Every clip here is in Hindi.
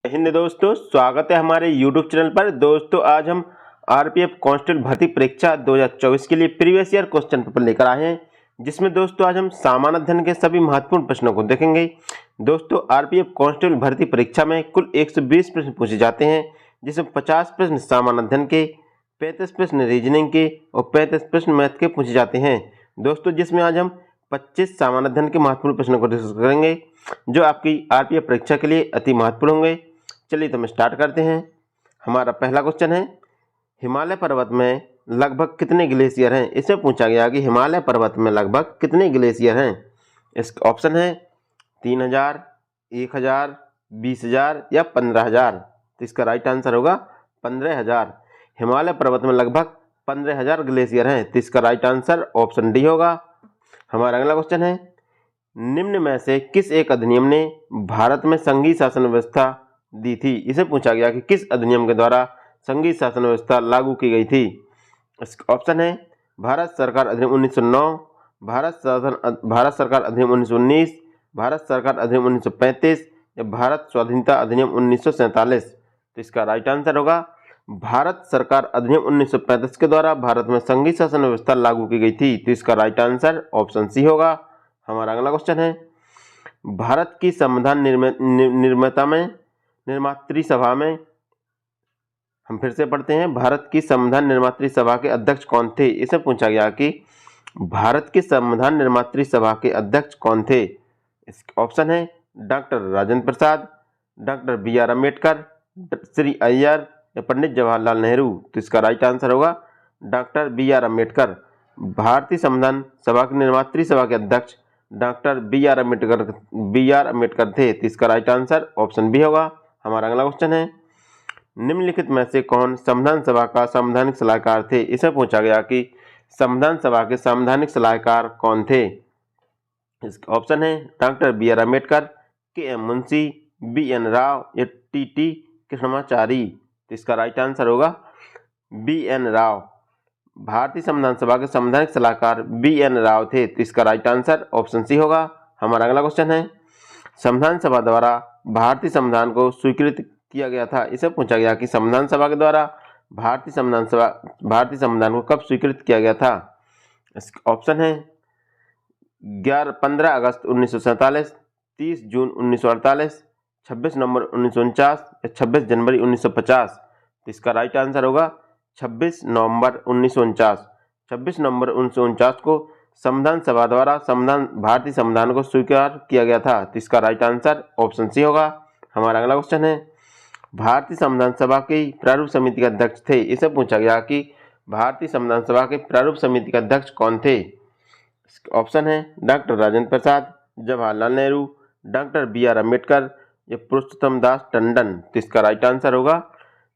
हिंद दोस्तों, स्वागत है हमारे YouTube चैनल पर। दोस्तों आज हम आरपीएफ कांस्टेबल भर्ती परीक्षा 2024 के लिए प्रीवियस ईयर क्वेश्चन पेपर लेकर आए हैं, जिसमें दोस्तों आज हम सामान्य अध्ययन के सभी महत्वपूर्ण प्रश्नों को देखेंगे। दोस्तों आरपीएफ कांस्टेबल भर्ती परीक्षा में कुल 120 प्रश्न पूछे जाते हैं, जिसमें 50 प्रश्न सामान्य अध्ययन के, 35 प्रश्न रीजनिंग के और 35 प्रश्न मैथ के पूछे जाते हैं। दोस्तों जिसमें आज हम 25 सामान्य अध्ययन के महत्वपूर्ण प्रश्नों को डिस्कस करेंगे, जो आपकी आरपीएफ परीक्षा के लिए अति महत्वपूर्ण होंगे। चलिए तो हम स्टार्ट करते हैं। हमारा पहला क्वेश्चन है, हिमालय पर्वत में लगभग कितने ग्लेशियर हैं? इसमें पूछा गया कि हिमालय पर्वत में लगभग कितने ग्लेशियर हैं। इसका ऑप्शन है 3000, 1000, 20,000 या 15,000। तो इसका राइट आंसर होगा 15,000। हिमालय पर्वत में लगभग 15,000 ग्लेशियर हैं। तो इसका राइट आंसर ऑप्शन डी होगा। हमारा अगला क्वेश्चन है, निम्न में से किस एक अधिनियम ने भारत में संघीय शासन व्यवस्था दी थी? इसे पूछा गया कि किस अधिनियम के द्वारा संघीय शासन व्यवस्था लागू की गई थी। इसका ऑप्शन है भारत सरकार अधिनियम 1909, भारत सरकार अधिनियम 1919, भारत सरकार अधिनियम 1935 या भारत स्वाधीनता अधिनियम 1947। तो इसका राइट आंसर होगा भारत सरकार अधिनियम 1935 के द्वारा भारत में संघीय शासन व्यवस्था लागू की गई थी। तो इसका राइट आंसर ऑप्शन सी होगा। हमारा अगला क्वेश्चन है, भारत की संविधान निर्मात्री सभा में, हम फिर से पढ़ते हैं, भारत की संविधान निर्मात्री सभा के अध्यक्ष कौन थे? इसे पूछा गया कि भारत की संविधान निर्मात्री सभा के अध्यक्ष कौन थे। इसका ऑप्शन है doctor Rajendra Prasad, doctor B R. Ambedkar, Shri Iyer या पंडित जवाहरलाल नेहरू। तो इसका राइट आंसर होगा डॉक्टर बी.आर. अम्बेडकर। भारतीय संविधान सभा की निर्मात्री सभा के अध्यक्ष डॉक्टर बी.आर. अम्बेडकर थे। तो इसका राइट आंसर ऑप्शन बी होगा। हमारा अगला क्वेश्चन है, निम्नलिखित में से कौन संविधान सभा का संवैधानिक सलाहकार थे? इसे पूछा गया कि संविधान सभा के संवैधानिक सलाहकार कौन थे। इसका ऑप्शन है doctor B R. Ambedkar, K M. Munshi, B N. Rao या टी.टी. कृष्णमाचारी। तो इसका राइट आंसर होगा बी.एन. राव। भारतीय संविधान सभा के संवैधानिक सलाहकार बी.एन. राव थे। तो इसका राइट आंसर ऑप्शन सी होगा। हमारा अगला क्वेश्चन है, संविधान सभा द्वारा भारतीय संविधान को स्वीकृत किया गया था। इसे पूछा गया कि संविधान सभा के द्वारा भारतीय संविधान को कब स्वीकृत किया गया था। इसका ऑप्शन है 15 अगस्त 1947, 30 जून 1948, 26 नवंबर 1949 या 26 जनवरी 1950। तो इसका राइट आंसर होगा 26 नवंबर 1949। 26 नवंबर 1949 को संविधान सभा द्वारा भारतीय संविधान को स्वीकार किया गया था। तो इसका राइट आंसर ऑप्शन सी होगा। हमारा अगला क्वेश्चन है, भारतीय संविधान सभा की प्रारूप समिति के अध्यक्ष थे। इसे पूछा गया कि भारतीय संविधान सभा के प्रारूप समिति के अध्यक्ष कौन थे। ऑप्शन है doctor Rajendra Prasad, Jawaharlal Nehru, doctor B R. Ambedkar या पुरुषोत्तम दास टंडन। तो इसका राइट आंसर होगा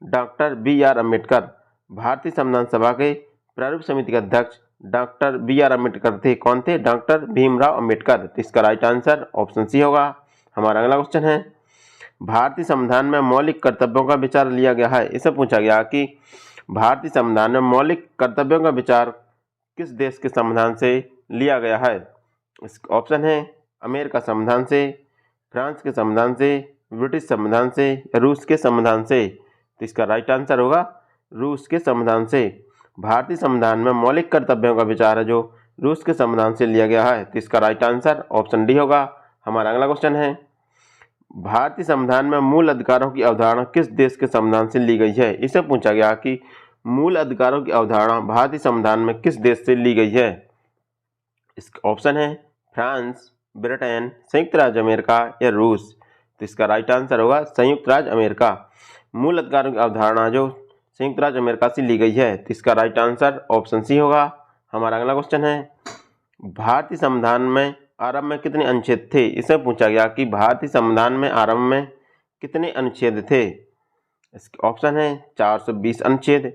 डॉक्टर बी.आर. अम्बेडकर। भारतीय संविधान सभा के प्रारूप समिति के अध्यक्ष डॉक्टर बी.आर. अम्बेडकर थे। कौन थे? डॉक्टर भीमराव अम्बेडकर। तो इसका राइट आंसर ऑप्शन सी होगा। हमारा अगला क्वेश्चन है, भारतीय संविधान में मौलिक कर्तव्यों का विचार लिया गया है। इसे पूछा गया कि भारतीय संविधान में मौलिक कर्तव्यों का विचार किस देश के संविधान से लिया गया है। इसका ऑप्शन है अमेरिका संविधान से, फ्रांस के संविधान से, ब्रिटिश संविधान से या रूस के संविधान से। तो इसका राइट आंसर होगा रूस के संविधान से। भारतीय संविधान में मौलिक कर्तव्यों का विचार है जो रूस के संविधान से लिया गया है। तो इसका राइट आंसर ऑप्शन डी होगा। हमारा अगला क्वेश्चन है, भारतीय संविधान में मूल अधिकारों की अवधारणा किस देश के संविधान से ली गई है। इसे पूछा गया कि मूल अधिकारों की अवधारणा भारतीय संविधान में किस देश से ली गई है। इसका ऑप्शन है फ्रांस, ब्रिटेन, संयुक्त राज्य अमेरिका या रूस। तो इसका राइट आंसर होगा संयुक्त राज्य अमेरिका। मूल अधिकारों की अवधारणा जो संयुक्त राज्य अमेरिका से ली गई है। तो इसका राइट आंसर ऑप्शन सी होगा। हमारा अगला क्वेश्चन है, भारतीय संविधान में आरंभ में कितने अनुच्छेद थे। इसे पूछा गया कि भारतीय संविधान में आरंभ में कितने अनुच्छेद थे। इसके ऑप्शन है 420 अनुच्छेद,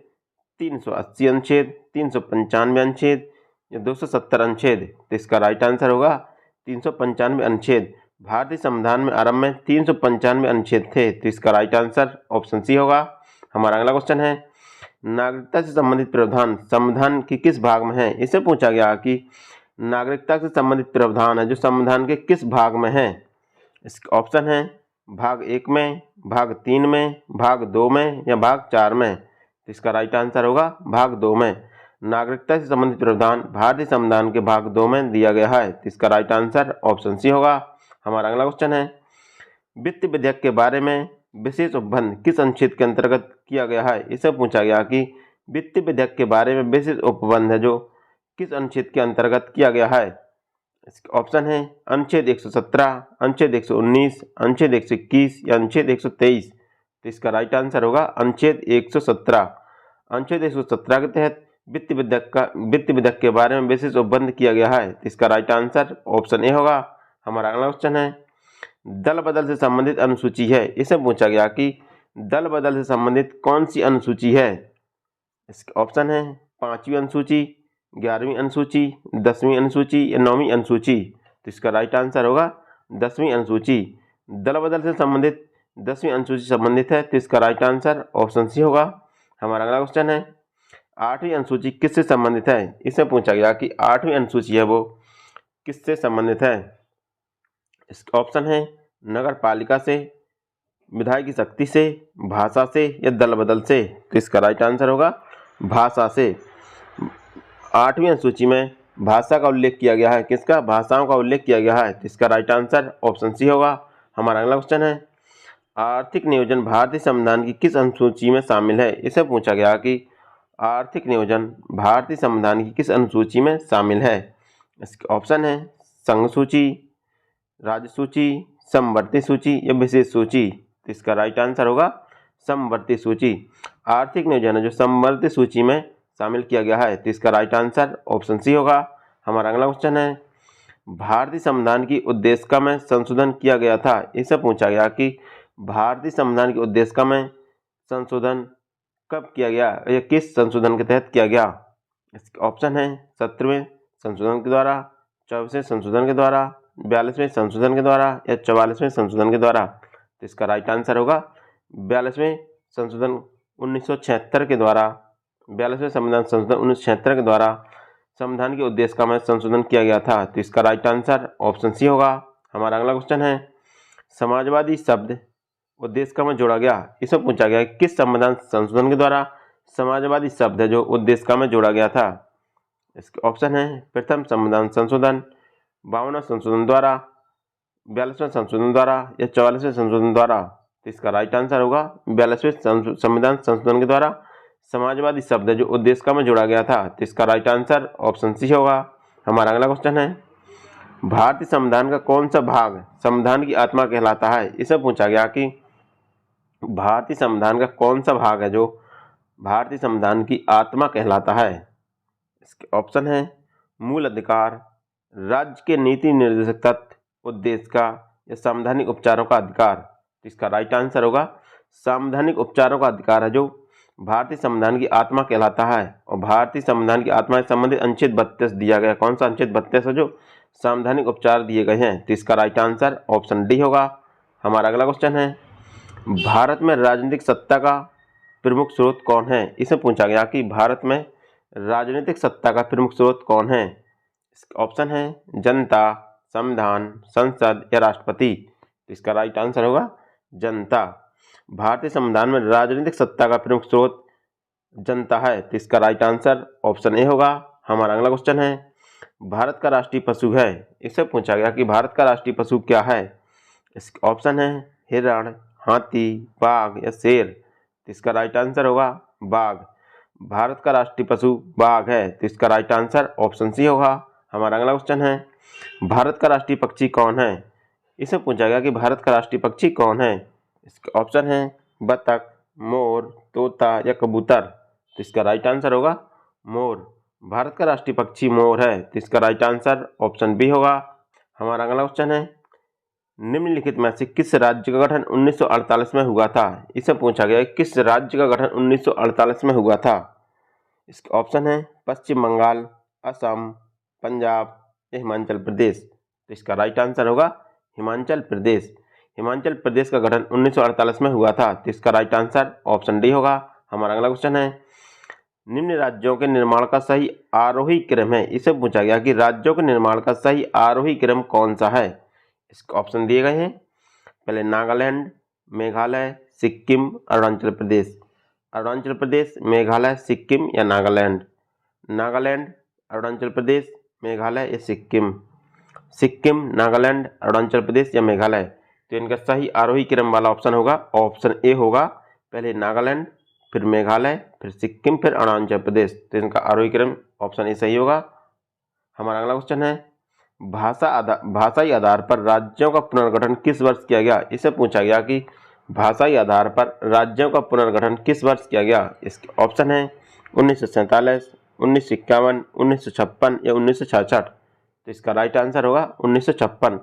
380 अनुच्छेद, 395 अनुच्छेद या 270 अनुच्छेद। तो इसका राइट आंसर होगा 395 अनुच्छेद। भारतीय संविधान में आरंभ में 395 अनुच्छेद थे। तो इसका राइट आंसर ऑप्शन सी होगा। हमारा अगला क्वेश्चन है, नागरिकता से संबंधित प्रावधान संविधान के किस भाग में है। इसे पूछा गया कि नागरिकता से संबंधित प्रावधान है जो संविधान के किस भाग में है। इसका ऑप्शन है भाग 1 में, भाग 3 में, भाग 2 में या भाग 4 में? तो इसका राइट आंसर होगा भाग 2 में। नागरिकता से संबंधित प्रावधान भारतीय संविधान के भाग 2 में दिया गया है। तो इसका राइट आंसर ऑप्शन सी होगा। हमारा अगला क्वेश्चन है, वित्त विधेयक के बारे में विशेष उपबंध किस अनुच्छेद के अंतर्गत किया गया है? इसे पूछा गया कि वित्त विधेयक के बारे में विशेष उपबंध है जो किस अनुच्छेद के अंतर्गत किया गया है? ऑप्शन है अनुच्छेद 117, अनुच्छेद 119, अनुच्छेद 121 या अनुच्छेद 123। तो इसका राइट आंसर होगा अनुच्छेद 117। अनुच्छेद 117 के तहत वित्त विधेयक के बारे में विशेष उपबंध किया गया है। तो इसका राइट आंसर ऑप्शन ए होगा। हमारा अगला क्वेश्चन है, दल बदल से संबंधित अनुसूची है। इसे पूछा गया कि दल बदल से संबंधित कौन सी अनुसूची है? इसका ऑप्शन है 5वीं अनुसूची, 11वीं अनुसूची, 10वीं अनुसूची या 9वीं अनुसूची। तो इसका राइट आंसर होगा 10वीं अनुसूची। दल बदल से संबंधित 10वीं अनुसूची संबंधित है। तो इसका राइट आंसर ऑप्शन सी होगा। हमारा अगला क्वेश्चन है, 8वीं अनुसूची किससे संबंधित है? इसे पूछा गया कि 8वीं अनुसूची है वो किससे संबंधित है? इसका ऑप्शन है नगर पालिका से, विधायी शक्ति से, भाषा से या दल बदल से। तो इसका राइट आंसर होगा भाषा से। 8वीं अनुसूची में भाषा का उल्लेख किया गया है। किसका? भाषाओं का उल्लेख किया गया है। तो इसका राइट आंसर ऑप्शन सी होगा। हमारा अगला क्वेश्चन है, आर्थिक नियोजन भारतीय संविधान की किस अनुसूची में शामिल है? इसे पूछा गया कि आर्थिक नियोजन भारतीय संविधान की किस अनुसूची में शामिल है? इसके ऑप्शन है संघ सूची, राज्य सूची, समवर्ती सूची या विशेष सूची। तो इसका राइट आंसर होगा समवर्ती सूची। आर्थिक नियोजन है जो समवर्ती सूची में शामिल किया गया है। तो इसका राइट आंसर ऑप्शन सी होगा। हमारा अगला क्वेश्चन है, भारतीय संविधान की उद्देशिका में संशोधन किया गया था। इसे पूछा गया कि भारतीय संविधान की उद्देशिका में संशोधन कब किया गया या किस संशोधन के तहत किया गया? इसके ऑप्शन है 17वें संशोधन के द्वारा, 24वें संशोधन के द्वारा, 42वें संशोधन के द्वारा या 44वें संशोधन के द्वारा। तो इसका राइट आंसर होगा 42वें संशोधन 1976 के द्वारा। 42वें संविधान संशोधन 1976 के द्वारा संविधान की उद्देशिका में संशोधन किया गया था। तो इसका राइट आंसर ऑप्शन सी होगा। हमारा अगला क्वेश्चन है, समाजवादी शब्द उद्देशिका में जोड़ा गया। इसे पूछा गया किस संविधान संशोधन के द्वारा समाजवादी शब्द है जो उद्देशिका में जोड़ा गया था? इसके ऑप्शन है प्रथम संविधान संशोधन, 52वें संशोधन द्वारा, 42वें संशोधन द्वारा या 44वें संशोधन द्वारा। तो इसका राइट आंसर होगा 42वें संविधान संशोधन के द्वारा समाजवादी शब्द है जो उद्देशिका में जोड़ा गया था। तो इसका राइट आंसर ऑप्शन सी होगा। हमारा अगला क्वेश्चन है, भारतीय संविधान का कौन सा भाग संविधान की आत्मा कहलाता है? इसे पूछा गया कि भारतीय संविधान का कौन सा भाग है जो भारतीय संविधान की आत्मा कहलाता है? इसके ऑप्शन है मूल अधिकार, राज्य के नीति निर्देशक तत्व, उद्देशिका या संवैधानिक उपचारों का अधिकार। तो इसका राइट आंसर होगा संवैधानिक उपचारों का अधिकार है जो भारतीय संविधान की आत्मा कहलाता है। और भारतीय संविधान की आत्मा से संबंधित अनुच्छेद 32 दिया गया। कौन सा अनुच्छेद 32 है जो संवैधानिक उपचार दिए गए हैं? तो इसका राइट आंसर ऑप्शन डी होगा। हमारा अगला क्वेश्चन है, भारत में राजनीतिक सत्ता का प्रमुख स्रोत कौन है? इसे पूछा गया कि भारत में राजनीतिक सत्ता का प्रमुख स्रोत कौन है? ऑप्शन है जनता, संविधान, संसद या राष्ट्रपति। तो इसका राइट आंसर होगा जनता। भारतीय संविधान में राजनीतिक सत्ता का प्रमुख स्रोत जनता है। तो इसका राइट आंसर ऑप्शन ए होगा। हमारा अगला क्वेश्चन है, भारत का राष्ट्रीय पशु है। इससे पूछा गया कि भारत का राष्ट्रीय पशु क्या है? इसका ऑप्शन है हिरण, हाथी, बाघ या शेर। तो इसका राइट आंसर होगा बाघ। भारत का राष्ट्रीय पशु बाघ है। तो इसका राइट आंसर ऑप्शन सी होगा। हमारा अगला क्वेश्चन है, भारत का राष्ट्रीय पक्षी कौन है? इसे पूछा गया कि भारत का राष्ट्रीय पक्षी कौन है? इसका ऑप्शन है बतख, मोर, तोता या कबूतर। तो इसका राइट आंसर होगा मोर। भारत का राष्ट्रीय पक्षी मोर है। तो इसका राइट आंसर ऑप्शन बी होगा। हमारा अगला क्वेश्चन है, निम्नलिखित में से किस राज्य का गठन 1948 में हुआ था? इसे पूछा गया किस राज्य का गठन 1948 में हुआ था? इसका ऑप्शन है पश्चिम बंगाल, असम, पंजाब या हिमाचल प्रदेश। तो इसका राइट आंसर होगा हिमाचल प्रदेश। हिमाचल प्रदेश का गठन 1948 में हुआ था। तो इसका राइट आंसर ऑप्शन डी होगा। हमारा अगला क्वेश्चन है, निम्न राज्यों के निर्माण का सही आरोही क्रम है। इसे पूछा गया कि राज्यों के निर्माण का सही आरोही क्रम कौन सा है? इसके ऑप्शन दिए गए हैं, पहले नागालैंड, मेघालय, सिक्किम, अरुणाचल प्रदेश। अरुणाचल प्रदेश, मेघालय, सिक्किम या नागालैंड। नागालैंड, अरुणाचल प्रदेश, मेघालय या सिक्किम। सिक्किम, नागालैंड, अरुणाचल प्रदेश या मेघालय। तो इनका सही आरोही क्रम वाला ऑप्शन होगा ऑप्शन ए होगा, पहले नागालैंड, फिर मेघालय, फिर सिक्किम, फिर अरुणाचल प्रदेश। तो इनका आरोही क्रम ऑप्शन ए सही होगा। हमारा अगला क्वेश्चन है, भाषाई आधार पर राज्यों का पुनर्गठन किस वर्ष किया गया। इसे पूछा गया कि भाषाई आधार पर राज्यों का पुनर्गठन किस वर्ष किया गया। इसके ऑप्शन है 1947, 1951, 1956 या 1966। तो इसका राइट आंसर होगा 1956।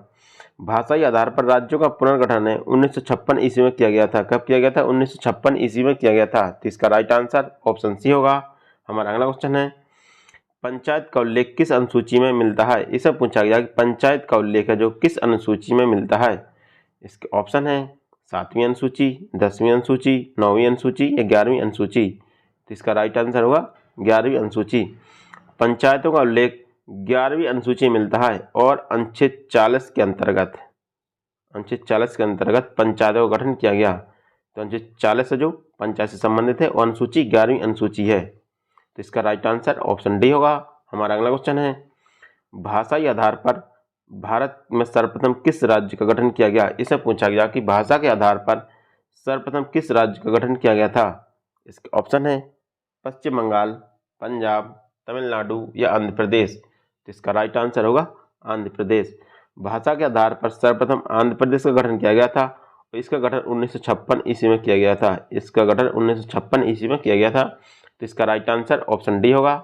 भाषाई आधार पर राज्यों का पुनर्गठन है 1956 ईस्वी में किया गया था। कब किया गया था? 1956 ईस्वी में किया गया था। तो इसका राइट आंसर ऑप्शन सी होगा। हमारा अगला क्वेश्चन है, पंचायत का उल्लेख किस अनुसूची में मिलता है। इसे पूछा गया कि पंचायत का उल्लेख है जो किस अनुसूची में मिलता है। इसके ऑप्शन है 7वीं अनुसूची, 10वीं अनुसूची, 9वीं अनुसूची या 11वीं अनुसूची। तो इसका राइट आंसर होगा 11वीं अनुसूची। पंचायतों का उल्लेख 11वीं अनुसूची में मिलता है और अनुच्छेद 40 के अंतर्गत पंचायतों का गठन किया गया। तो अनुच्छेद 40 से जो पंचायत से संबंधित है वो अनुसूची 11वीं अनुसूची है। तो इसका राइट आंसर ऑप्शन डी होगा। हमारा अगला क्वेश्चन है, भाषाई आधार पर भारत में सर्वप्रथम किस राज्य का गठन किया गया। इसे पूछा गया कि भाषा के आधार पर सर्वप्रथम किस राज्य का गठन किया गया था। इसके ऑप्शन है पश्चिम बंगाल, पंजाब, तमिलनाडु या आंध्र प्रदेश। तो इसका राइट आंसर होगा आंध्र प्रदेश। भाषा के आधार पर सर्वप्रथम आंध्र प्रदेश का गठन किया गया था और इसका गठन 1956 ईस्वी में किया गया था। इसका गठन 1956 ईस्वी में किया गया था। तो इसका राइट आंसर ऑप्शन डी होगा।